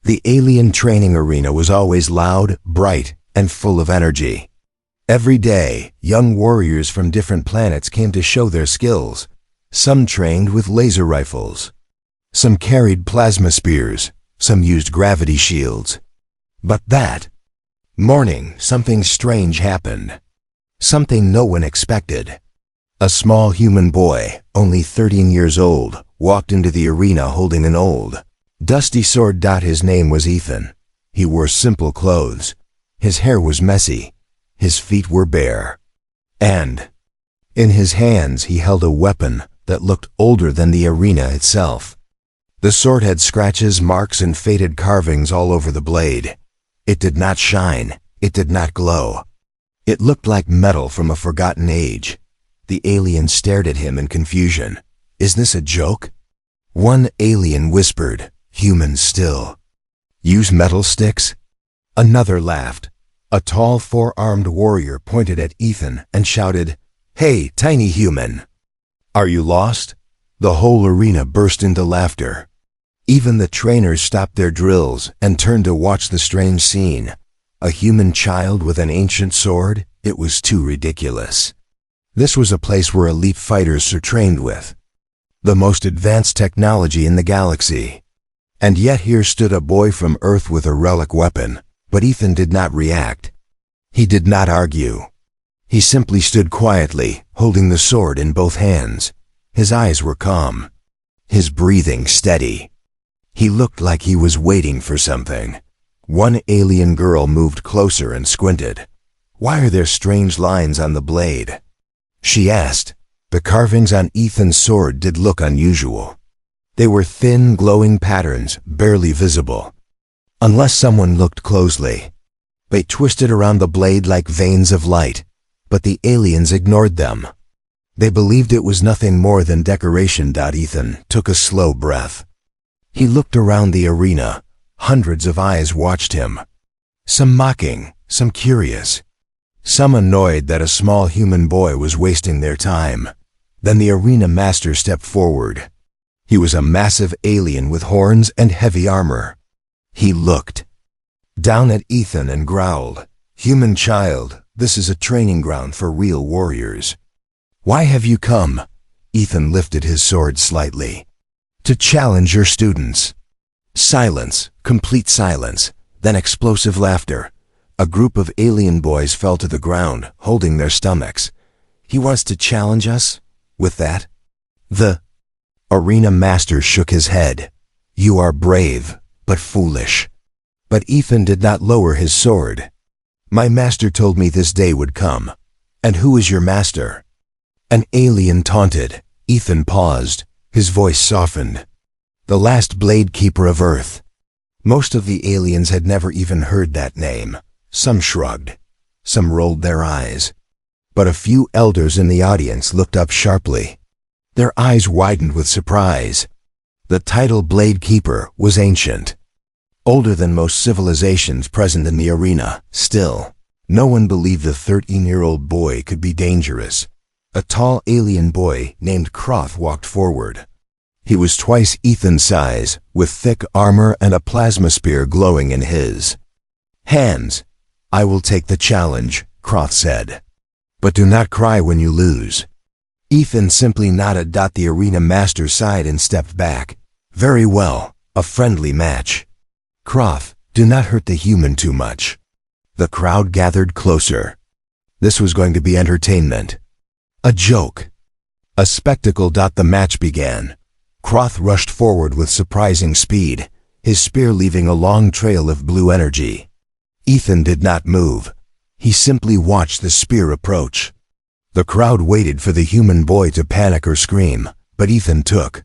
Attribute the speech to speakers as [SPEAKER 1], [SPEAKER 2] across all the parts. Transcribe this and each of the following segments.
[SPEAKER 1] The alien training arena was always loud, bright, and full of energy. Every day, young warriors from different planets came to show their skills. Some trained with laser rifles. Some carried plasma spears. Some used gravity shields. But that morning, something strange happened. Something no one expected. A small human boy, only 13 years old, walked into the arena holding an old, dusty sword. His name was Ethan. He wore simple clothes. His hair was messy. His feet were bare. And in his hands he held a weapon that looked older than the arena itself. The sword had scratches, marks, and faded carvings all over the blade. It did not shine. It did not glow. It looked like metal from a forgotten age. The alien stared at him in confusion. Is this a joke? One alien whispered, human still. Use metal sticks? Another laughed. A tall four-armed warrior pointed at Ethan and shouted, Hey, tiny human! Are you lost? The whole arena burst into laughter. Even the trainers stopped their drills and turned to watch the strange scene. A human child with an ancient sword? It was too ridiculous. This was a place where elite fighters are trained with the most advanced technology in the galaxy. And yet here stood a boy from Earth with a relic weapon. But Ethan did not react. He did not argue. He simply stood quietly, holding the sword in both hands. His eyes were calm. His breathing steady. He looked like he was waiting for something. One alien girl moved closer and squinted. Why are there strange lines on the blade? She asked. The carvings on Ethan's sword did look unusual. They were thin, glowing patterns, barely visible. Unless someone looked closely. They twisted around the blade like veins of light, but the aliens ignored them. They believed it was nothing more than decoration. Ethan took a slow breath. He looked around the arena. Hundreds of eyes watched him. Some mocking, some curious. Some annoyed that a small human boy was wasting their time. Then the arena master stepped forward. He was a massive alien with horns and heavy armor. He looked down at Ethan and growled, Human child, this is a training ground for real warriors. Why have you come? Ethan lifted his sword slightly. To challenge your students. Silence, complete silence, then explosive laughter. A group of alien boys fell to the ground, holding their stomachs. He wants to challenge us? With that? The arena master shook his head. You are brave, but foolish. But Ethan did not lower his sword. My master told me this day would come. And who is your master? An alien taunted. Ethan paused. His voice softened. The last blade keeper of Earth. Most of the aliens had never even heard that name. Some shrugged. Some rolled their eyes. But a few elders in the audience looked up sharply. Their eyes widened with surprise. The title Blade Keeper was ancient. Older than most civilizations present in the arena. Still, no one believed the 13-year-old boy could be dangerous. A tall alien boy named Croth walked forward. He was twice Ethan's size, with thick armor and a plasma spear glowing in his hands. I will take the challenge, Croth said. But do not cry when you lose. Ethan simply nodded. The arena master sighed and stepped back. Very well, a friendly match. Croth, do not hurt the human too much. The crowd gathered closer. This was going to be entertainment. A joke. A spectacle. The match began. Croth rushed forward with surprising speed, his spear leaving a long trail of blue energy. Ethan did not move. He simply watched the spear approach. The crowd waited for the human boy to panic or scream, but Ethan took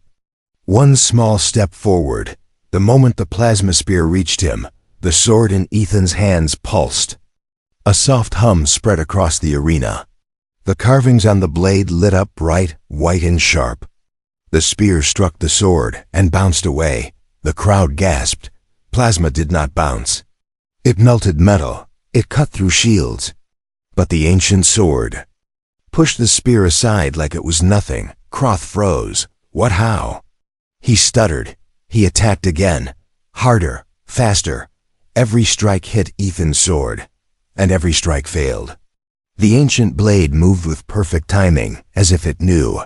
[SPEAKER 1] one small step forward. The moment the plasma spear reached him, the sword in Ethan's hands pulsed. A soft hum spread across the arena. The carvings on the blade lit up bright, white and sharp. The spear struck the sword and bounced away. The crowd gasped. Plasma did not bounce. It melted metal. It cut through shields. But the ancient sword pushed the spear aside like it was nothing. Croth froze. What? How? He stuttered. He attacked again. Harder. Faster. Every strike hit Ethan's sword, and every strike failed. The ancient blade moved with perfect timing, as if it knew.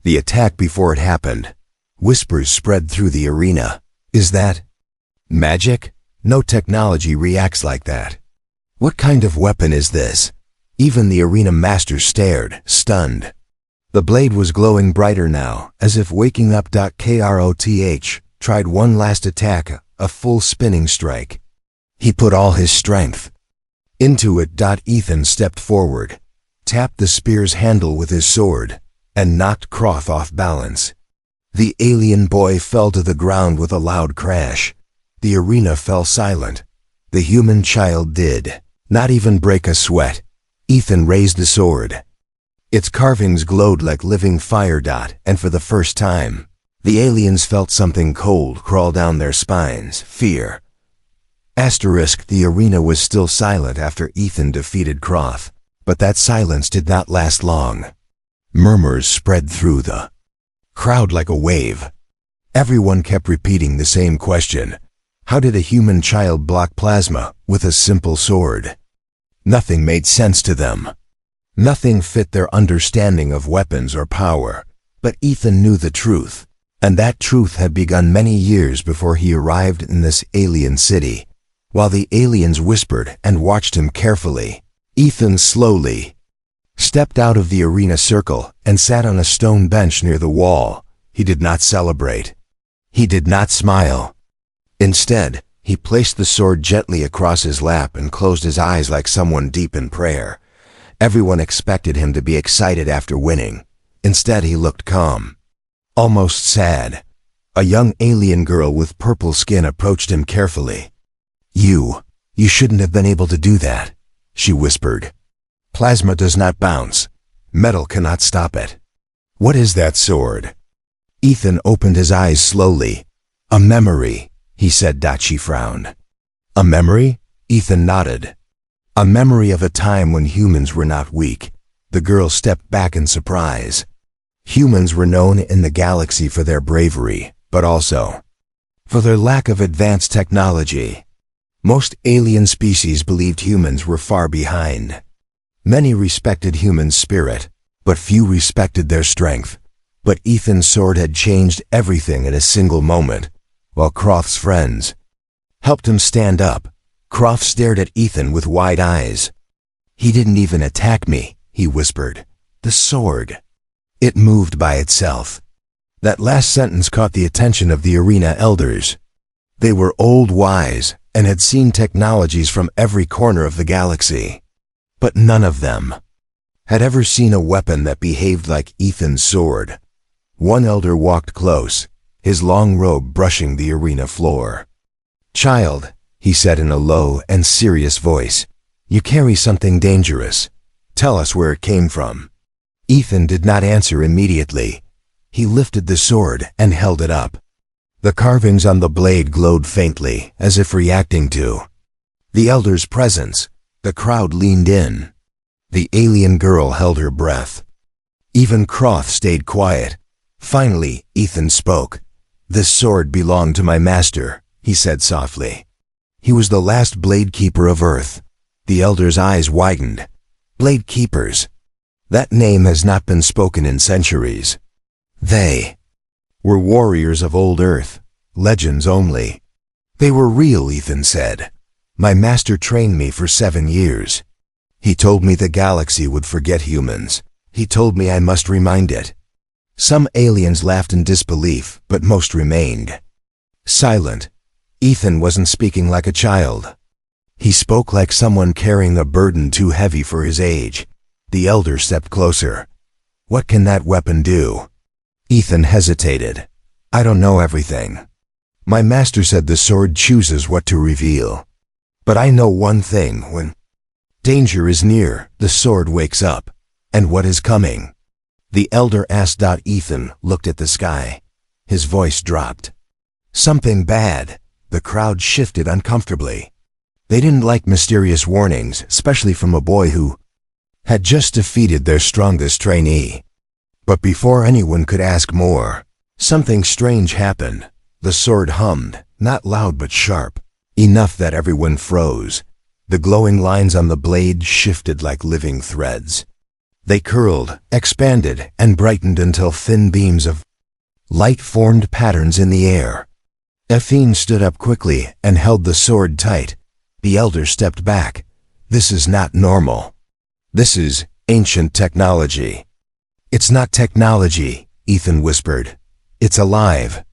[SPEAKER 1] The attack before it happened. Whispers spread through the arena. Is that magic? No technology reacts like that. What kind of weapon is this? Even the arena master stared, stunned. The blade was glowing brighter now, as if waking up. Kroth tried one last attack, a full spinning strike. He put all his strength into it. Ethan stepped forward, tapped the spear's handle with his sword, and knocked Kroth off balance. The alien boy fell to the ground with a loud crash. The arena fell silent. The human child did not even break a sweat. Ethan raised the sword. Its carvings glowed like living fire. And for the first time, the aliens felt something cold crawl down their spines. Fear. The arena was still silent after Ethan defeated Kroth, but that silence did not last long. Murmurs spread through the crowd like a wave. Everyone kept repeating the same question. How did a human child block plasma with a simple sword? Nothing made sense to them. Nothing fit their understanding of weapons or power. But Ethan knew the truth, and that truth had begun many years before he arrived in this alien city. While the aliens whispered and watched him carefully, Ethan slowly stepped out of the arena circle and sat on a stone bench near the wall. He did not celebrate. He did not smile. Instead, he placed the sword gently across his lap and closed his eyes like someone deep in prayer. Everyone expected him to be excited after winning. Instead, he looked calm, almost sad. A young alien girl with purple skin approached him carefully. You shouldn't have been able to do that," she whispered. "Plasma does not bounce. Metal cannot stop it." "What is that sword?" Ethan opened his eyes slowly. "A memory," he said. She frowned. "A memory?" Ethan nodded. "A memory of a time when humans were not weak." The girl stepped back in surprise. Humans were known in the galaxy for their bravery, but also for their lack of advanced technology. Most alien species believed humans were far behind. Many respected human spirit, but few respected their strength. But Ethan's sword had changed everything in a single moment. While Kroth's friends helped him stand up, Kroth stared at Ethan with wide eyes. "He didn't even attack me," he whispered. "The sword. It moved by itself." That last sentence caught the attention of the arena elders. They were old, wise, and had seen technologies from every corner of the galaxy. But none of them had ever seen a weapon that behaved like Ethan's sword. One elder walked close, his long robe brushing the arena floor. "Child," he said in a low and serious voice, "you carry something dangerous. Tell us where it came from." Ethan did not answer immediately. He lifted the sword and held it up. The carvings on the blade glowed faintly, as if reacting to the elder's presence. The crowd leaned in. The alien girl held her breath. Even Kroth stayed quiet. Finally, Ethan spoke. "This sword belonged to my master," he said softly. "He was the last blade keeper of Earth." The elder's eyes widened. "Blade keepers? That name has not been spoken in centuries." "They were warriors of old Earth, legends only." "They were real," Ethan said. "My master trained me for 7 years. He told me the galaxy would forget humans. He told me I must remind it." Some aliens laughed in disbelief, but most remained silent. Ethan wasn't speaking like a child. He spoke like someone carrying a burden too heavy for his age. The elder stepped closer. "What can that weapon do?" Ethan hesitated. "I don't know everything. My master said the sword chooses what to reveal. But I know one thing: when danger is near, the sword wakes up. And what is coming?" The elder asked. Ethan looked at the sky. His voice dropped. "Something bad." The crowd shifted uncomfortably. They didn't like mysterious warnings, especially from a boy who had just defeated their strongest trainee. But before anyone could ask more, something strange happened. The sword hummed, not loud but sharp. Enough that everyone froze. The glowing lines on the blade shifted like living threads. They curled, expanded, and brightened until thin beams of light formed patterns in the air. Ephine stood up quickly and held the sword tight. The elder stepped back. This is not normal. This is ancient technology. It's not technology, Ethan whispered. It's alive.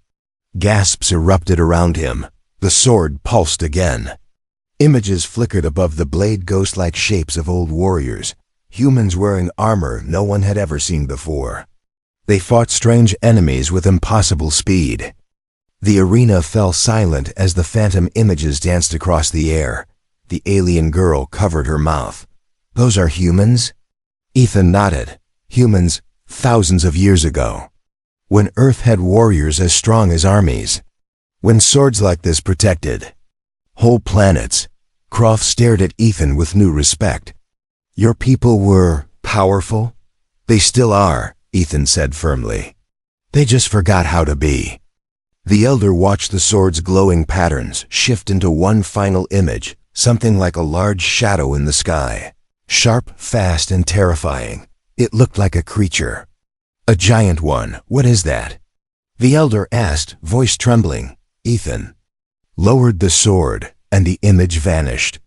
[SPEAKER 1] Gasps erupted around him. The sword pulsed again. Images flickered above the blade, ghost-like shapes of old warriors, humans wearing armor no one had ever seen before. They fought strange enemies with impossible speed. The arena fell silent as the phantom images danced across the air. The alien girl covered her mouth. Those are humans? Ethan nodded. Humans, thousands of years ago. When Earth had warriors as strong as armies. When swords like this protected whole planets. Croft stared at Ethan with new respect. Your people were powerful? They still are, Ethan said firmly. They just forgot how to be. The elder watched the sword's glowing patterns shift into one final image, something like a large shadow in the sky. Sharp, fast, and terrifying. It looked like a creature. A giant one. What is that? The elder asked, voice trembling. Ethan lowered the sword, and the image vanished.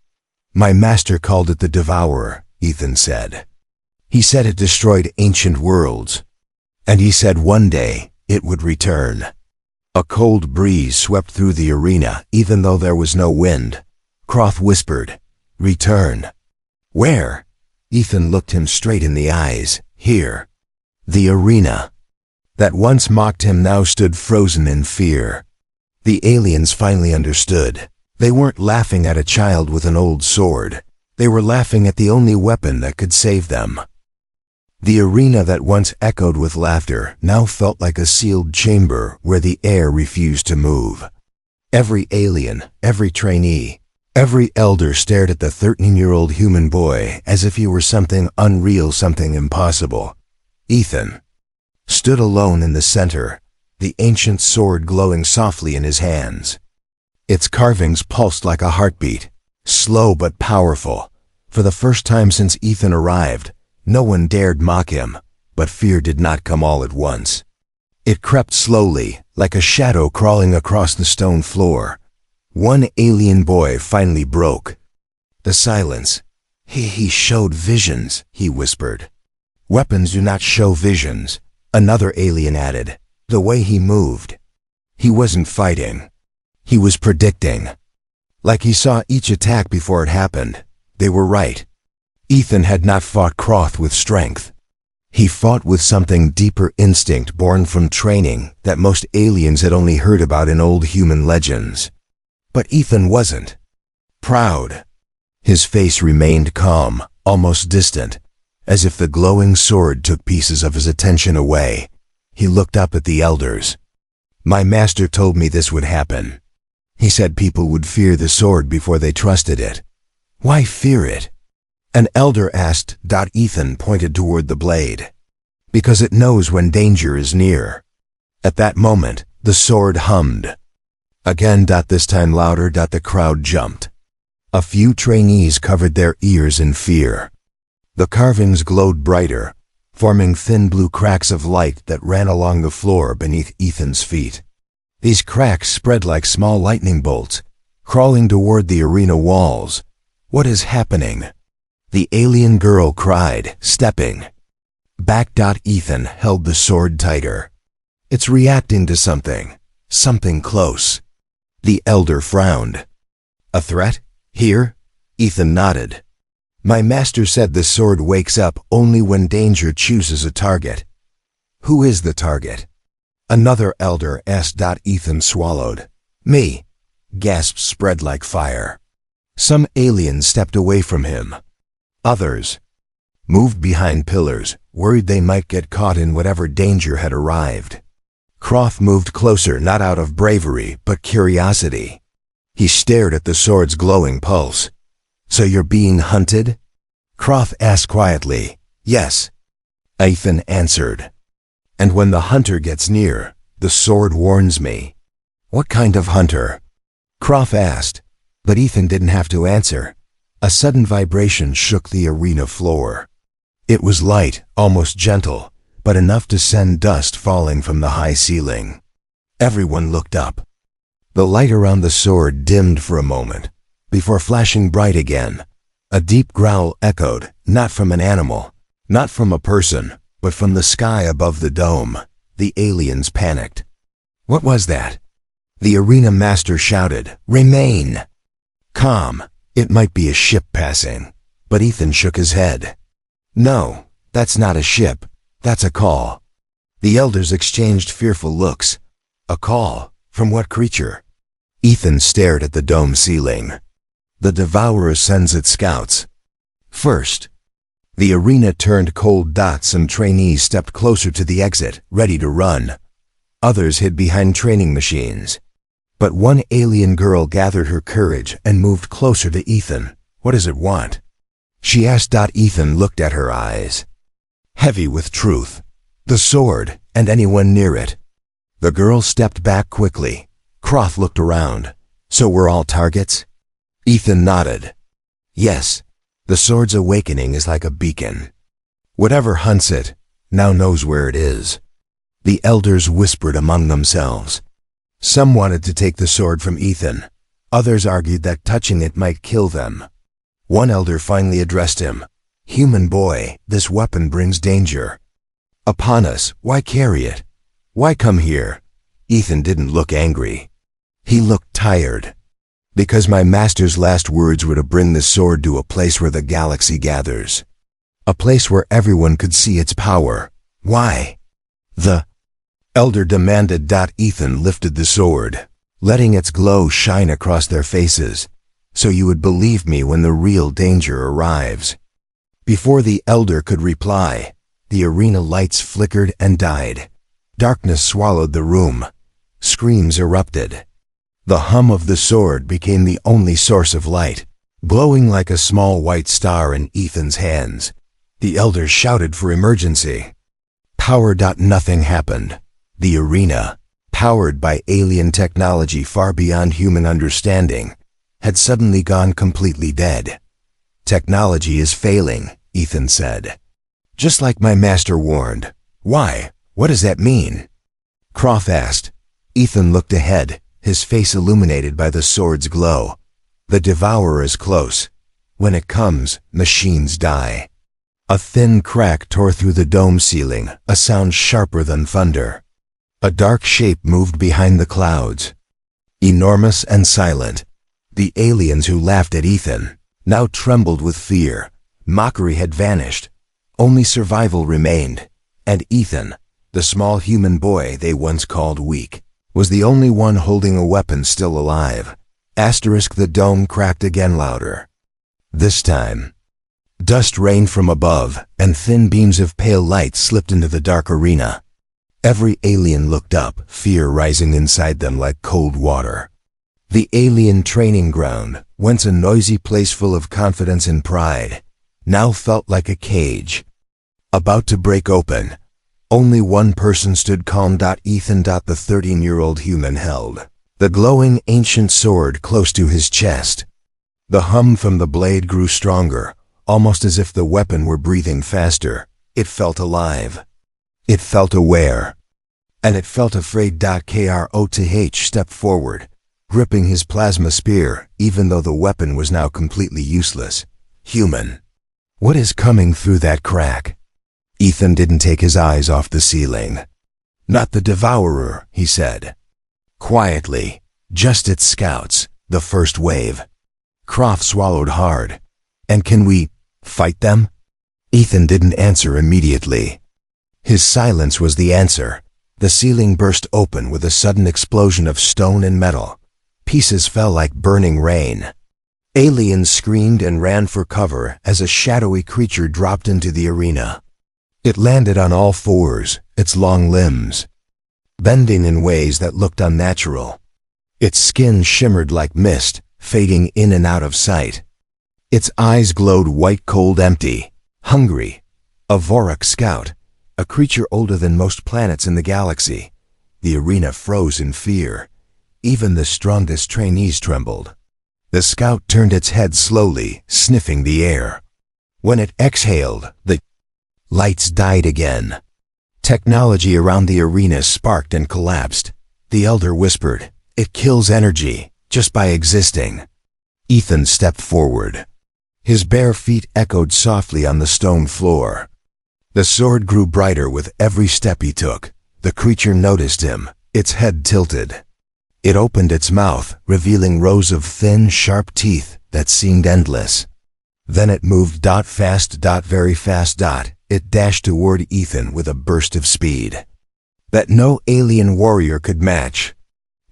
[SPEAKER 1] My master called it the Devourer, Ethan said. He said it destroyed ancient worlds. And he said one day it would return. A cold breeze swept through the arena, even though there was no wind. Croft whispered, return. Where? Ethan looked him straight in the eyes. Here. The arena that once mocked him now stood frozen in fear. The aliens finally understood. They weren't laughing at a child with an old sword. They were laughing at the only weapon that could save them. The arena that once echoed with laughter now felt like a sealed chamber where the air refused to move. Every alien, every trainee, every elder stared at the 13-year-old human boy as if he were something unreal, something impossible. Ethan stood alone in the center, the ancient sword glowing softly in his hands. Its carvings pulsed like a heartbeat, slow but powerful. For the first time since Ethan arrived, no one dared mock him, but fear did not come all at once. It crept slowly, like a shadow crawling across the stone floor. One alien boy finally broke the silence. He showed visions, he whispered. Weapons do not show visions, another alien added. The way he moved. He wasn't fighting. He was predicting. Like he saw each attack before it happened. They were right. Ethan had not fought Croft with strength. He fought with something deeper, instinct born from training that most aliens had only heard about in old human legends. But Ethan wasn't proud. His face remained calm, almost distant, as if the glowing sword took pieces of his attention away. He looked up at the elders. My master told me this would happen. He said people would fear the sword before they trusted it. Why fear it? An elder asked. Ethan pointed toward the blade. Because it knows when danger is near. At that moment, the sword hummed. Again. This time louder. The crowd jumped. A few trainees covered their ears in fear. The carvings glowed brighter, forming thin blue cracks of light that ran along the floor beneath Ethan's feet. These cracks spread like small lightning bolts, crawling toward the arena walls. What is happening? The alien girl cried, stepping back. Ethan held the sword tighter. It's reacting to something close. The elder frowned. A threat? Here? Ethan nodded. My master said the sword wakes up only when danger chooses a target. Who is the target? Another elder asked. Ethan swallowed. Me. Gasps spread like fire. Some aliens stepped away from him. Others moved behind pillars, worried they might get caught in whatever danger had arrived. Croft moved closer, not out of bravery, but curiosity. He stared at the sword's glowing pulse. So you're being hunted? Croft asked quietly. Yes. Ethan answered. And when the hunter gets near, the sword warns me. What kind of hunter? Croft asked. But Ethan didn't have to answer. A sudden vibration shook the arena floor. It was light, almost gentle, but enough to send dust falling from the high ceiling. Everyone looked up. The light around the sword dimmed for a moment, before flashing bright again. A deep growl echoed, not from an animal, not from a person, but from the sky above the dome. The aliens panicked. What was that? The arena master shouted, "Remain!" Calm. It might be a ship passing. But Ethan shook his head. No, that's not a ship. That's a call. The elders exchanged fearful looks. A call? From what creature? Ethan stared at the dome ceiling. The Devourer sends its scouts. First. The arena turned cold. Some trainees stepped closer to the exit, ready to run. Others hid behind training machines. But one alien girl gathered her courage and moved closer to Ethan. What does it want? She asked. Ethan looked at her eyes. Heavy with truth. The sword, and anyone near it. The girl stepped back quickly. Croft looked around. So we're all targets? Ethan nodded. Yes. The sword's awakening is like a beacon. Whatever hunts it, now knows where it is. The elders whispered among themselves. Some wanted to take the sword from Ethan. Others argued that touching it might kill them. One elder finally addressed him. Human boy, this weapon brings danger. Upon us, why carry it? Why come here? Ethan didn't look angry. He looked tired. Because my master's last words were to bring the sword to a place where the galaxy gathers. A place where everyone could see its power. Why? The elder demanded. Ethan lifted the sword, letting its glow shine across their faces, so you would believe me when the real danger arrives. Before the elder could reply, the arena lights flickered and died. Darkness swallowed the room. Screams erupted. The hum of the sword became the only source of light, glowing like a small white star in Ethan's hands. The elders shouted for emergency. Power. Nothing happened. The arena, powered by alien technology far beyond human understanding, had suddenly gone completely dead. Technology is failing, Ethan said. Just like my master warned. Why? What does that mean? Croft asked. Ethan looked ahead, his face illuminated by the sword's glow. The Devourer is close. When it comes, machines die. A thin crack tore through the dome ceiling, a sound sharper than thunder. A dark shape moved behind the clouds. Enormous and silent. The aliens who laughed at Ethan now trembled with fear. Mockery had vanished. Only survival remained. And Ethan, the small human boy they once called weak, was the only one holding a weapon still alive. The dome cracked again louder. This time, dust rained from above, and thin beams of pale light slipped into the dark arena. Every alien looked up, fear rising inside them like cold water. The alien training ground, once a noisy place full of confidence and pride, now felt like a cage, about to break open. Only one person stood calm. Ethan. The 13-year-old human held the glowing ancient sword close to his chest. The hum from the blade grew stronger, almost as if the weapon were breathing faster. It felt alive. It felt aware. And it felt afraid. Kroth stepped forward, gripping his plasma spear, even though the weapon was now completely useless. Human. What is coming through that crack? Ethan didn't take his eyes off the ceiling. Not the Devourer, he said. Quietly, just its scouts, the first wave. Croft swallowed hard. And can we fight them? Ethan didn't answer immediately. His silence was the answer. The ceiling burst open with a sudden explosion of stone and metal. Pieces fell like burning rain. Aliens screamed and ran for cover as a shadowy creature dropped into the arena. It landed on all fours, its long limbs bending in ways that looked unnatural. Its skin shimmered like mist, fading in and out of sight. Its eyes glowed white, cold, empty, hungry. A Vorak scout, a creature older than most planets in the galaxy. The arena froze in fear. Even the strongest trainees trembled. The scout turned its head slowly, sniffing the air. When it exhaled, the lights died again. Technology around the arena sparked and collapsed. The elder whispered, "It kills energy, just by existing." Ethan stepped forward. His bare feet echoed softly on the stone floor. The sword grew brighter with every step he took. The creature noticed him, its head tilted. It opened its mouth, revealing rows of thin, sharp teeth that seemed endless. Then it moved very fast. It dashed toward Ethan with a burst of speed that no alien warrior could match.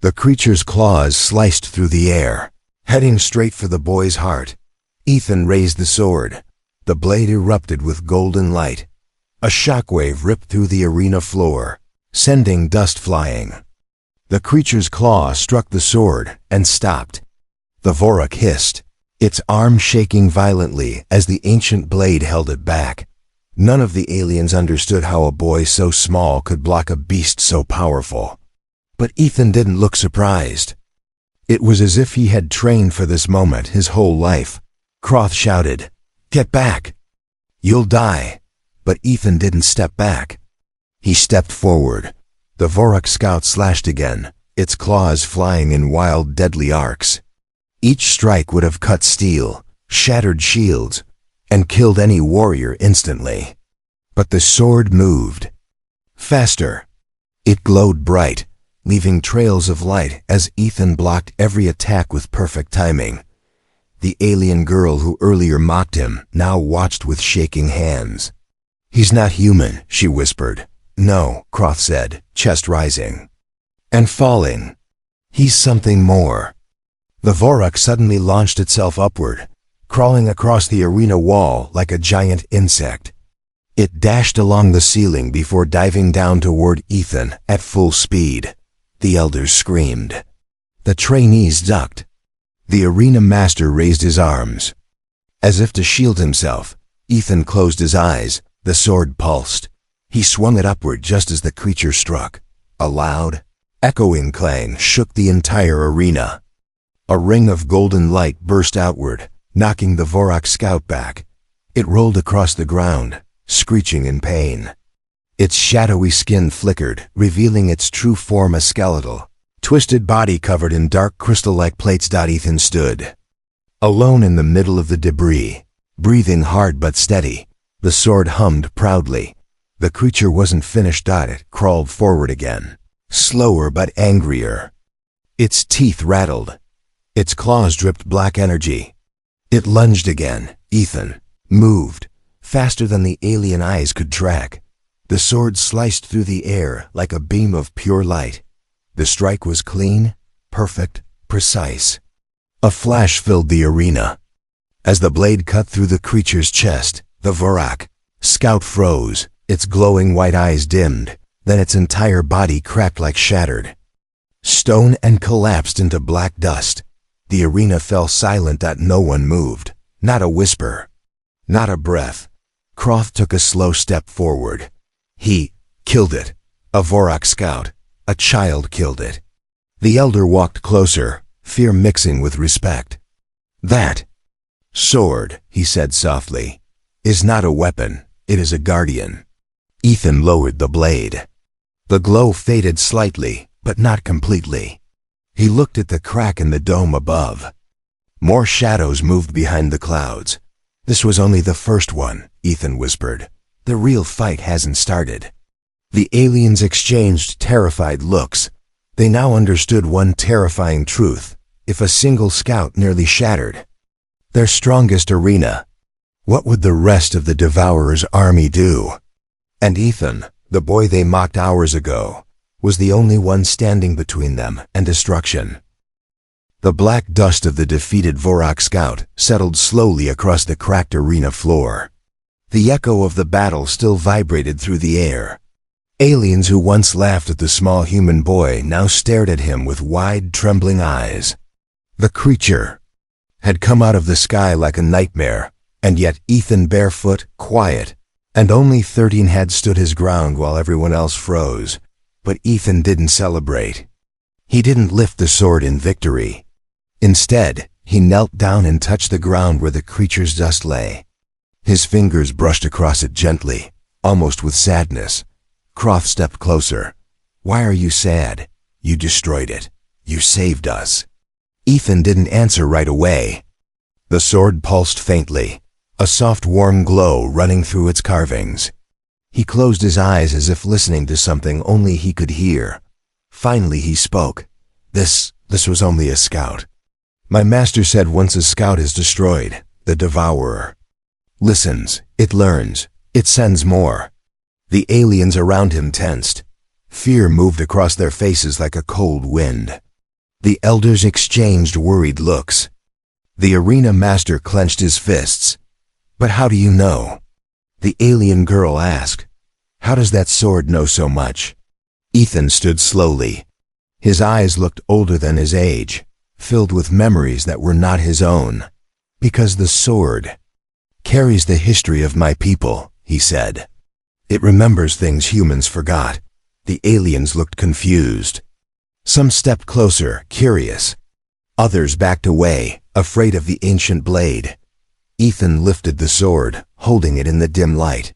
[SPEAKER 1] The creature's claws sliced through the air, heading straight for the boy's heart. Ethan raised the sword. The blade erupted with golden light. A shockwave ripped through the arena floor, sending dust flying. The creature's claw struck the sword and stopped. The Vorak hissed, its arm shaking violently as the ancient blade held it back. None of the aliens understood how a boy so small could block a beast so powerful. But Ethan didn't look surprised. It was as if he had trained for this moment his whole life. Croth shouted, "Get back! You'll die!" But Ethan didn't step back. He stepped forward. The Vorak scout slashed again, its claws flying in wild, deadly arcs. Each strike would have cut steel, shattered shields, and killed any warrior instantly. But the sword moved. Faster. It glowed bright, leaving trails of light as Ethan blocked every attack with perfect timing. The alien girl who earlier mocked him now watched with shaking hands. "He's not human," she whispered. "No," Croth said, chest rising and falling. "He's something more." The Vorak suddenly launched itself upward, crawling across the arena wall like a giant insect. It dashed along the ceiling before diving down toward Ethan at full speed. The elders screamed. The trainees ducked. The arena master raised his arms. As if to shield himself, Ethan closed his eyes. The sword pulsed. He swung it upward just as the creature struck. A loud, echoing clang shook the entire arena. A ring of golden light burst outward, knocking the Vorak scout back. It rolled across the ground, screeching in pain. Its shadowy skin flickered, revealing its true form, a skeletal, twisted body covered in dark crystal-like plates. Ethan stood alone in the middle of the debris, breathing hard but steady. The sword hummed proudly. The creature wasn't finished. It crawled forward again, slower but angrier. Its teeth rattled. Its claws dripped black energy. It lunged again. Ethan moved, faster than the alien eyes could track. The sword sliced through the air like a beam of pure light. The strike was clean, perfect, precise. A flash filled the arena. As the blade cut through the creature's chest, the Vorak scout froze. Its glowing white eyes dimmed, then its entire body cracked like shattered stone and collapsed into black dust. The arena fell silent. No one moved, not a whisper, not a breath. Croth took a slow step forward. He killed it. A Vorak scout. A child killed it. The elder walked closer, fear mixing with respect. "That sword," he said softly, "is not a weapon. It is a guardian." Ethan lowered the blade. The glow faded slightly, but not completely. He looked at the crack in the dome above. More shadows moved behind the clouds. "This was only the first one," Ethan whispered. "The real fight hasn't started." The aliens exchanged terrified looks. They now understood one terrifying truth. If a single scout nearly shattered their strongest arena, what would the rest of the Devourer's army do? And Ethan, the boy they mocked hours ago, was the only one standing between them and destruction. The black dust of the defeated Vorak scout settled slowly across the cracked arena floor. The echo of the battle still vibrated through the air. Aliens who once laughed at the small human boy now stared at him with wide, trembling eyes. The creature had come out of the sky like a nightmare, and yet Ethan, barefoot, quiet, and only 13, had stood his ground while everyone else froze. But Ethan didn't celebrate. He didn't lift the sword in victory. Instead, He knelt down and touched the ground where the creature's dust lay. His fingers brushed across it gently, almost with sadness. Croft stepped closer. "Why are you sad? You destroyed it. You saved us." Ethan didn't answer right away. The sword pulsed faintly, a soft warm glow running through its carvings. He closed his eyes as if listening to something only he could hear. Finally he spoke. This was only a scout. My master said once a scout is destroyed, the devourer listens, it learns, it sends more." The aliens around him tensed. Fear moved across their faces like a cold wind. The elders exchanged worried looks. The arena master clenched his fists. "But how do you know?" The alien girl asked. "How does that sword know so much?" Ethan stood slowly. His eyes looked older than his age, filled with memories that were not his own. "Because the sword carries the history of my people," he said. "It remembers things humans forgot." The aliens looked confused. Some stepped closer, curious. Others backed away, afraid of the ancient blade. Ethan lifted the sword, holding it in the dim light.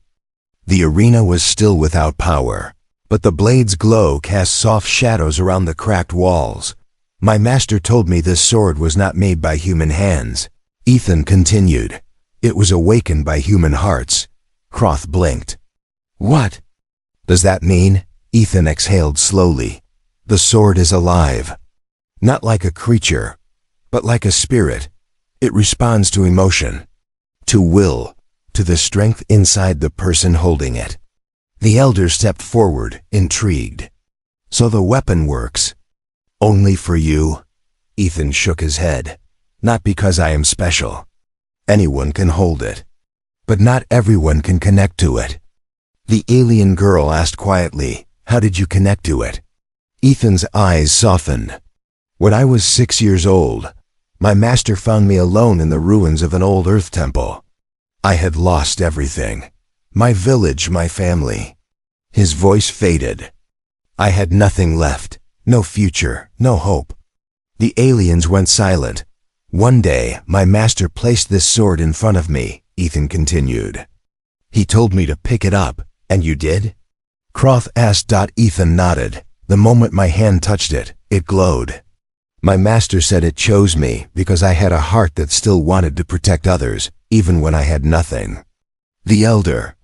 [SPEAKER 1] The arena was still without power, but the blade's glow cast soft shadows around the cracked walls. "My master told me this sword was not made by human hands." Ethan continued. "It was awakened by human hearts." Croft blinked. "What does that mean?" Ethan exhaled slowly. "The sword is alive. Not like a creature, but like a spirit. It responds to emotion, to will, to the strength inside the person holding it." The elder stepped forward, intrigued. "So the weapon works only for you?" Ethan shook his head. "Not because I am special. Anyone can hold it, but not everyone can connect to it." The alien girl asked quietly, "How did you connect to it?" Ethan's eyes softened. "When I was 6 years old, my master found me alone in the ruins of an old earth temple. I had lost everything. My village, my family." His voice faded. "I had nothing left, no future, no hope." The aliens went silent. "One day, my master placed this sword in front of me," Ethan continued. "He told me to pick it up, and you did?" Croft asked. Ethan nodded. "The moment my hand touched it, it glowed. My master said it chose me because I had a heart that still wanted to protect others, even when I had nothing." The elder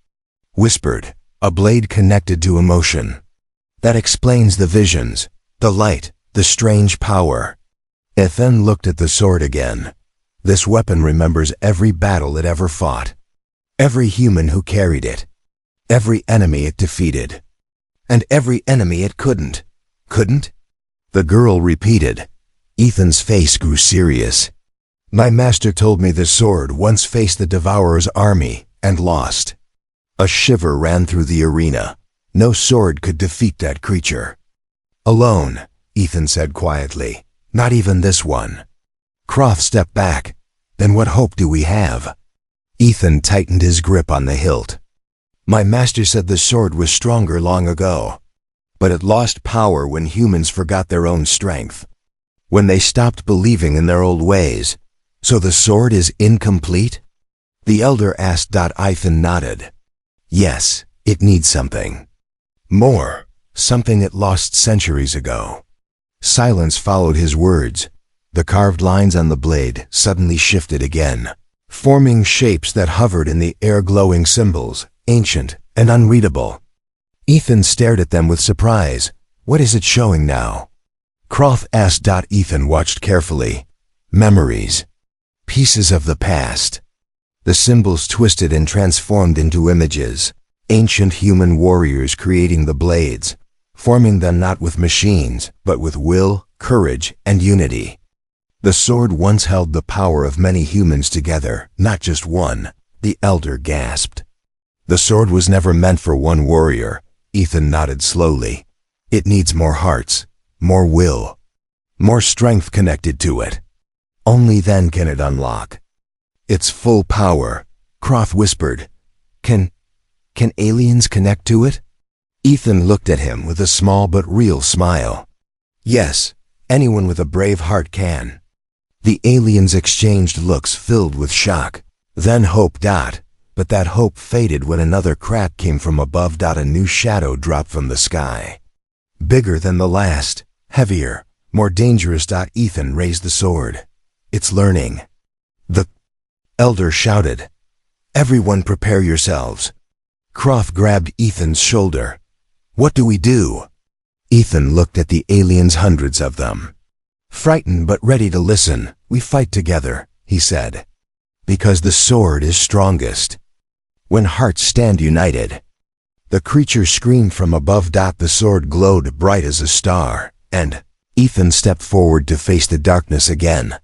[SPEAKER 1] whispered, "A blade connected to emotion. That explains the visions, the light, the strange power." Ethan looked at the sword again. "This weapon remembers every battle it ever fought, every human who carried it, every enemy it defeated, and every enemy it couldn't." "Couldn't?" the girl repeated. Ethan's face grew serious. "My master told me this sword once faced the Devourer's army and lost." A shiver ran through the arena. No sword could defeat that creature. "Alone," Ethan said quietly. "Not even this one." Croft stepped back. "Then what hope do we have?" Ethan tightened his grip on the hilt. "My master said the sword was stronger long ago, but it lost power when humans forgot their own strength, when they stopped believing in their old ways. So the sword is incomplete?" The elder asked. Ethan nodded. "Yes, it needs something more, something it lost centuries ago." Silence followed his words. The carved lines on the blade suddenly shifted again, forming shapes that hovered in the air, glowing symbols, ancient and unreadable. Ethan stared at them with surprise. "What is it showing now?" Croft asked. Ethan watched carefully. "Memories. Pieces of the past." The symbols twisted and transformed into images. Ancient human warriors creating the blades, forming them not with machines, but with will, courage, and unity. The sword once held the power of many humans together, not just one. The elder gasped. "The sword was never meant for one warrior." Ethan nodded slowly. "It needs more hearts, more will, more strength connected to it. Only then can it unlock its full power." Croft whispered, Can aliens connect to it?" Ethan looked at him with a small but real smile. "Yes, anyone with a brave heart can." The aliens exchanged looks filled with shock. Then hope. But that hope faded when another crack came from above. A new shadow dropped from the sky. Bigger than the last, heavier, more dangerous. Ethan raised the sword. It's learning. The elder shouted. Everyone prepare yourselves. Croft grabbed Ethan's shoulder. What do we do? Ethan looked at the aliens, hundreds of them. Frightened but ready to listen. We fight together, he said. Because the sword is strongest. When hearts stand united. The creature screamed from above. The sword glowed bright as a star, and Ethan stepped forward to face the darkness again.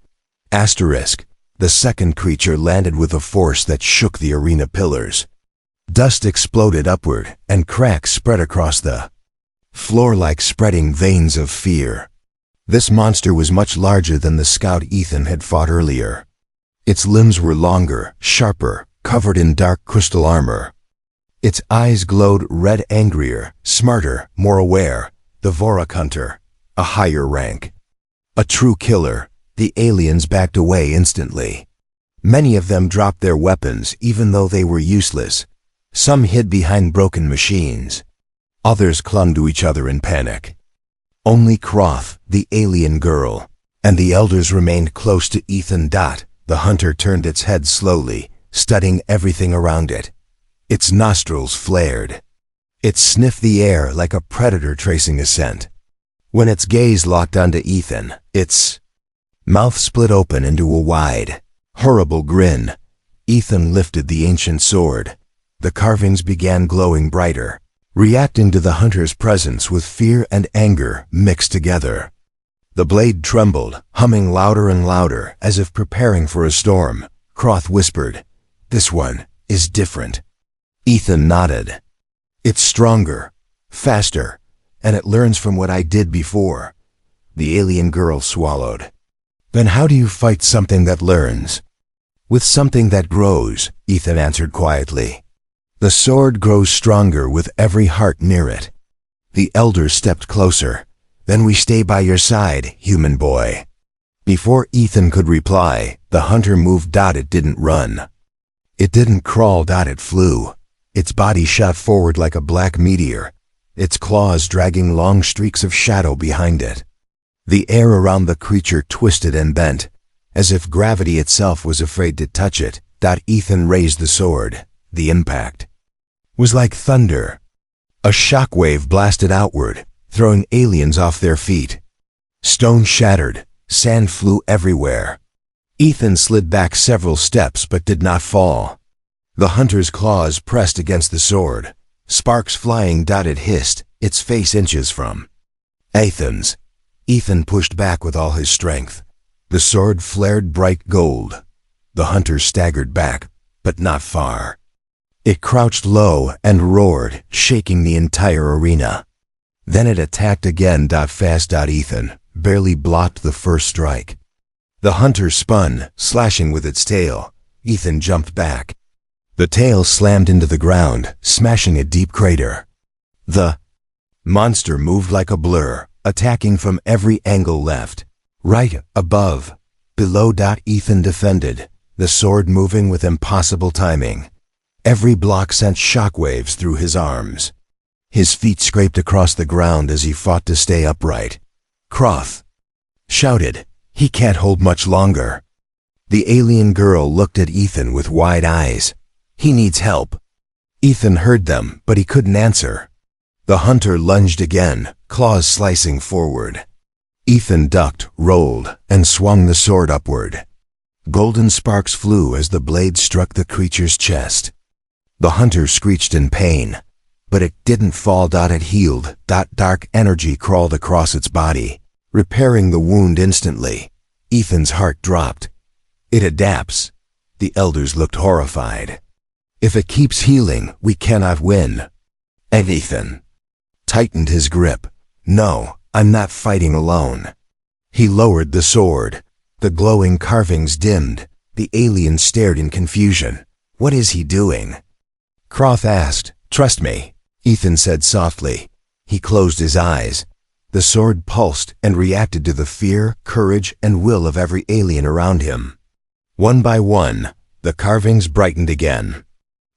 [SPEAKER 1] The second creature landed with a force that shook the arena pillars. Dust exploded upward, and cracks spread across the floor like spreading veins of fear. This monster was much larger than the scout Ethan had fought earlier. Its limbs were longer, sharper, covered in dark crystal armor. Its eyes glowed red, angrier, smarter, more aware. The Vorak hunter, a higher rank. A true killer. The aliens backed away instantly. Many of them dropped their weapons even though they were useless. Some hid behind broken machines. Others clung to each other in panic. Only Croft, the alien girl, and the elders remained close to Ethan. The hunter turned its head slowly, studying everything around it. Its nostrils flared. It sniffed the air like a predator tracing a scent. When its gaze locked onto Ethan, its mouth split open into a wide, horrible grin. Ethan lifted the ancient sword. The carvings began glowing brighter, reacting to the hunter's presence with fear and anger mixed together. The blade trembled, humming louder and louder, as if preparing for a storm. Croft whispered, "This one is different." Ethan nodded. "It's stronger, faster, and it learns from what I did before." The alien girl swallowed. "Then how do you fight something that learns?" "With something that grows," Ethan answered quietly. "The sword grows stronger with every heart near it." The elder stepped closer. "Then we stay by your side, human boy." Before Ethan could reply, the hunter moved. It didn't run. It didn't crawl. It flew. Its body shot forward like a black meteor, its claws dragging long streaks of shadow behind it. The air around the creature twisted and bent, as if gravity itself was afraid to touch it. Ethan raised the sword. The impact was like thunder. A shockwave blasted outward, throwing aliens off their feet. Stone shattered, sand flew everywhere. Ethan slid back several steps but did not fall. The hunter's claws pressed against the sword, sparks flying. It hissed, its face inches from Ethan's. Ethan pushed back with all his strength. The sword flared bright gold. The hunter staggered back, but not far. It crouched low and roared, shaking the entire arena. Then it attacked again. Fast. Ethan barely blocked the first strike. The hunter spun, slashing with its tail. Ethan jumped back. The tail slammed into the ground, smashing a deep crater. The monster moved like a blur, attacking from every angle. Left, right, above, below. Ethan defended, the sword moving with impossible timing. Every block sent shockwaves through his arms. His feet scraped across the ground as he fought to stay upright. Croft shouted, "He can't hold much longer." The alien girl looked at Ethan with wide eyes. "He needs help." Ethan heard them, but he couldn't answer. The hunter lunged again, claws slicing forward. Ethan ducked, rolled, and swung the sword upward. Golden sparks flew as the blade struck the creature's chest. The hunter screeched in pain, but it didn't fall. It healed. Dark energy crawled across its body, repairing the wound instantly. Ethan's heart dropped. "It adapts." The elders looked horrified. "If it keeps healing, we cannot win." And Ethan tightened his grip. "No, I'm not fighting alone." He lowered the sword. The glowing carvings dimmed. The alien stared in confusion. "What is he doing?" Croft asked. "Trust me," Ethan said softly. He closed his eyes. The sword pulsed and reacted to the fear, courage, and will of every alien around him. One by one, the carvings brightened again.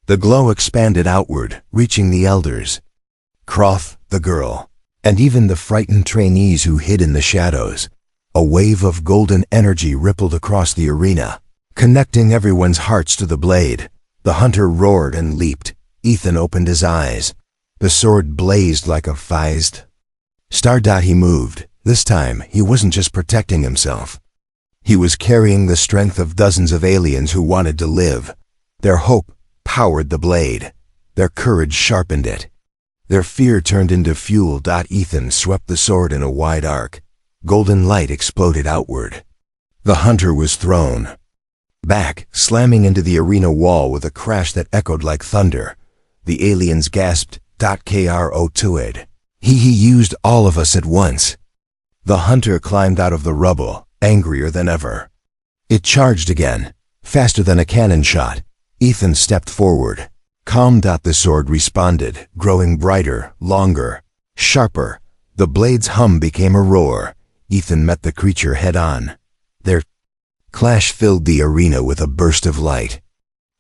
[SPEAKER 1] The glow expanded outward, reaching the elders, Croth, the girl, and even the frightened trainees who hid in the shadows. A wave of golden energy rippled across the arena, connecting everyone's hearts to the blade. The hunter roared and leaped. Ethan opened his eyes. The sword blazed like a phased star. He moved. This time, he wasn't just protecting himself. He was carrying the strength of dozens of aliens who wanted to live. Their hope powered the blade. Their courage sharpened it. Their fear turned into fuel. Ethan swept the sword in a wide arc. Golden light exploded outward. The hunter was thrown back, slamming into the arena wall with a crash that echoed like thunder. The aliens gasped. Kro2id. He used all of us at once. The hunter climbed out of the rubble, angrier than ever. It charged again, faster than a cannon shot. Ethan stepped forward. Calm. The sword responded, growing brighter, longer, sharper. The blade's hum became a roar. Ethan met the creature head-on. Their clash filled the arena with a burst of light.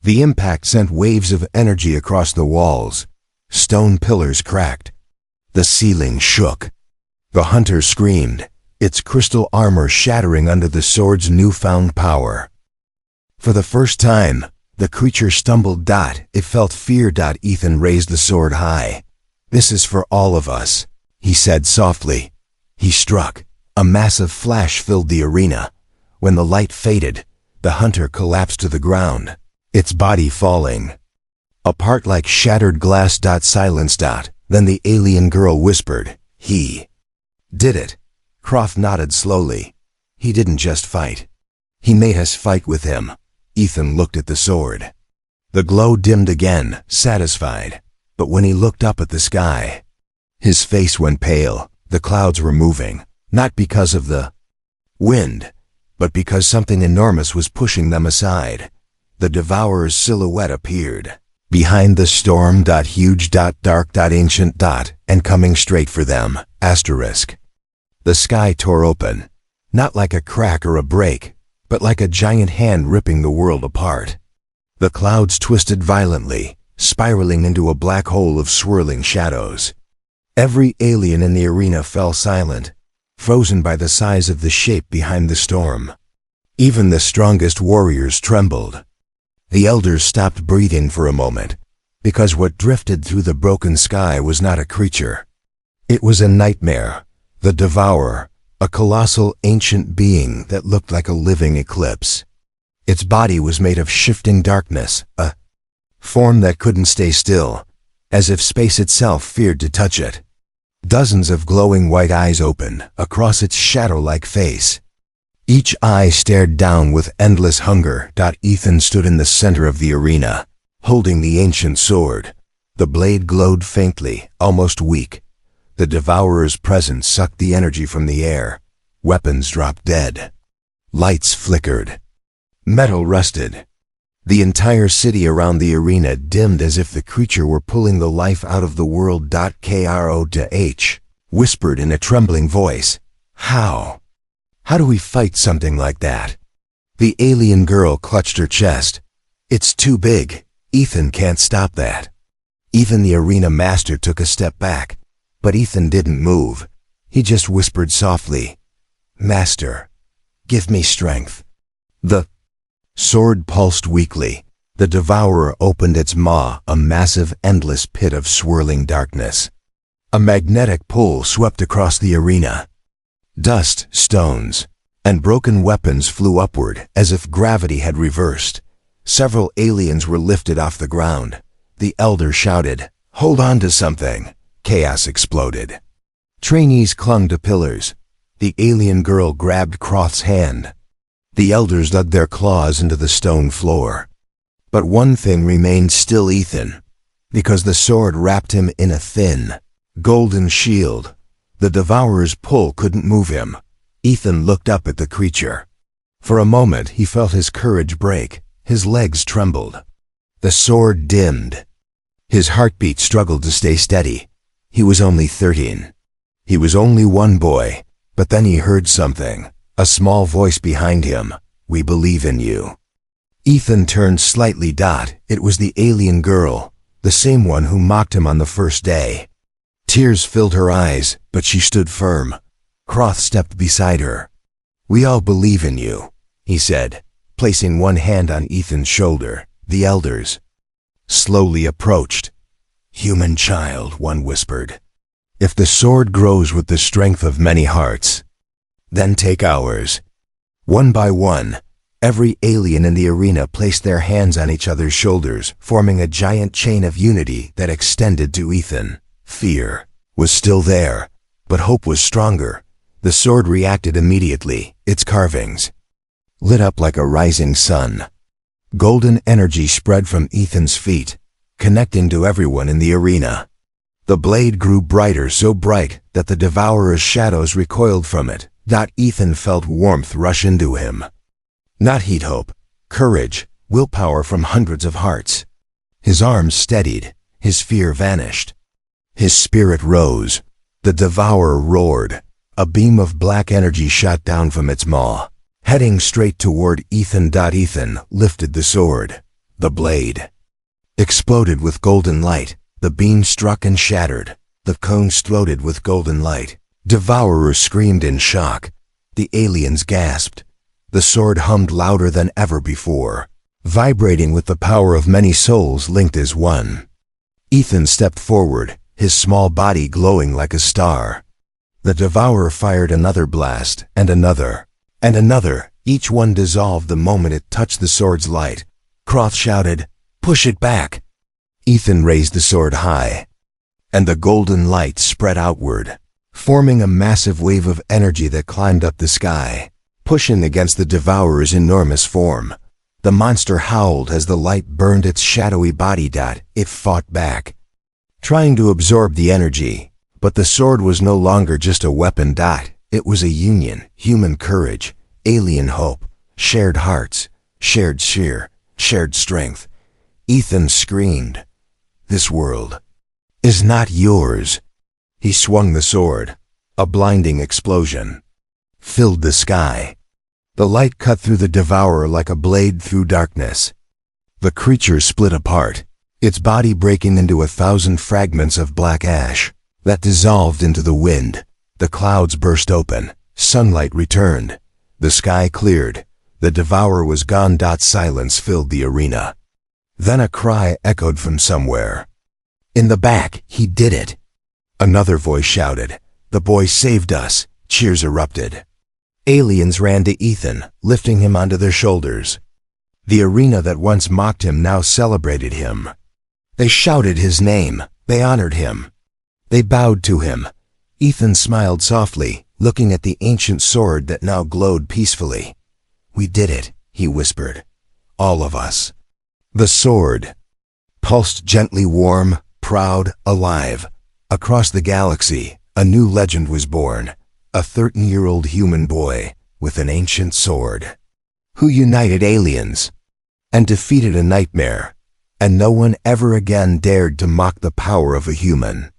[SPEAKER 1] The impact sent waves of energy across the walls. Stone pillars cracked. The ceiling shook. The hunter screamed, its crystal armor shattering under the sword's newfound power. For the first time, the creature stumbled. It felt fear. Ethan raised the sword high. "This is for all of us," he said softly. He struck. A massive flash filled the arena. When the light faded, the hunter collapsed to the ground, its body falling apart like shattered glass. Silence. Then the alien girl whispered, "He did it." Croft nodded slowly. "He didn't just fight. He made us fight with him." Ethan looked at the sword. The glow dimmed again, satisfied. But when he looked up at the sky, his face went pale. The clouds were moving, not because of the wind, but because something enormous was pushing them aside. The Devourer's silhouette appeared behind the storm. Huge. Dark. Ancient. And coming straight for them. The sky tore open, not like a crack or a break, but like a giant hand ripping the world apart. The clouds twisted violently, spiraling into a black hole of swirling shadows. Every alien in the arena fell silent, frozen by the size of the shape behind the storm. Even the strongest warriors trembled. The elders stopped breathing for a moment, because what drifted through the broken sky was not a creature. It was a nightmare, the Devourer, a colossal ancient being that looked like a living eclipse. Its body was made of shifting darkness, a form that couldn't stay still, as if space itself feared to touch it. Dozens of glowing white eyes opened across its shadow-like face. Each eye stared down with endless hunger. Ethan stood in the center of the arena, holding the ancient sword. The blade glowed faintly, almost weak. The Devourer's presence sucked the energy from the air. Weapons dropped dead. Lights flickered. Metal rusted. The entire city around the arena dimmed as if the creature were pulling the life out of the world. Kro2H whispered in a trembling voice, "How? How do we fight something like that?" The alien girl clutched her chest. "It's too big. Ethan can't stop that." Even the arena master took a step back, but Ethan didn't move. He just whispered softly, "Master, give me strength." The sword pulsed weakly. The Devourer opened its maw, a massive, endless pit of swirling darkness. A magnetic pull swept across the arena. Dust, stones, and broken weapons flew upward as if gravity had reversed. Several aliens were lifted off the ground. The elder shouted, "Hold on to something." Chaos exploded. Trainees clung to pillars. The alien girl grabbed Croft's hand. The elders dug their claws into the stone floor. But one thing remained still: Ethan, because the sword wrapped him in a thin, golden shield. The Devourer's pull couldn't move him. Ethan looked up at the creature. For a moment he felt his courage break. His legs trembled. The sword dimmed. His heartbeat struggled to stay steady. He was only 13. He was only one boy, but then he heard something, a small voice behind him. "We believe in you." Ethan turned slightly. It was the alien girl, the same one who mocked him on the first day. Tears filled her eyes, but she stood firm. Croth stepped beside her. "We all believe in you," he said, placing one hand on Ethan's shoulder. The elders slowly approached. "Human child," one whispered. "If the sword grows with the strength of many hearts, then take ours." One by one, every alien in the arena placed their hands on each other's shoulders, forming a giant chain of unity that extended to Ethan. Fear was still there, but hope was stronger. The sword reacted immediately, its carvings lit up like a rising sun. Golden energy spread from Ethan's feet, connecting to everyone in the arena. The blade grew brighter, so bright that the Devourer's shadows recoiled from it. Ethan felt warmth rush into him. Not heat, hope, courage, willpower from hundreds of hearts. His arms steadied, his fear vanished. His spirit rose. The Devourer roared. A beam of black energy shot down from its maw, heading straight toward Ethan. Ethan lifted the sword. The blade exploded with golden light. The beam struck and shattered. The cone exploded with golden light. Devourer screamed in shock. The aliens gasped. The sword hummed louder than ever before, vibrating with the power of many souls linked as one. Ethan stepped forward, his small body glowing like a star. The Devourer fired another blast, and another, and another. Each one dissolved the moment it touched the sword's light. Croth shouted, "Push it back!" Ethan raised the sword high, and the golden light spread outward, forming a massive wave of energy that climbed up the sky, pushing against the Devourer's enormous form. The monster howled as the light burned its shadowy body. It fought back, trying to absorb the energy, but the sword was no longer just a weapon. It was a union, human courage, alien hope, shared hearts, shared fear, shared strength. Ethan screamed, "This world is not yours." He swung the sword. A blinding explosion filled the sky. The light cut through the Devourer like a blade through darkness. The creature split apart, its body breaking into 1,000 fragments of black ash that dissolved into the wind. The clouds burst open. Sunlight returned. The sky cleared. The Devourer was gone. Silence filled the arena. Then a cry echoed from somewhere. "In the back, he did it!" Another voice shouted, "The boy saved us!" Cheers erupted. Aliens ran to Ethan, lifting him onto their shoulders. The arena that once mocked him now celebrated him. They shouted his name. They honored him. They bowed to him. Ethan smiled softly, looking at the ancient sword that now glowed peacefully. "We did it," he whispered. "All of us." The sword pulsed gently, warm, proud, alive. Across the galaxy, a new legend was born. A 13-year-old human boy with an ancient sword, who united aliens and defeated a nightmare, and no one ever again dared to mock the power of a human.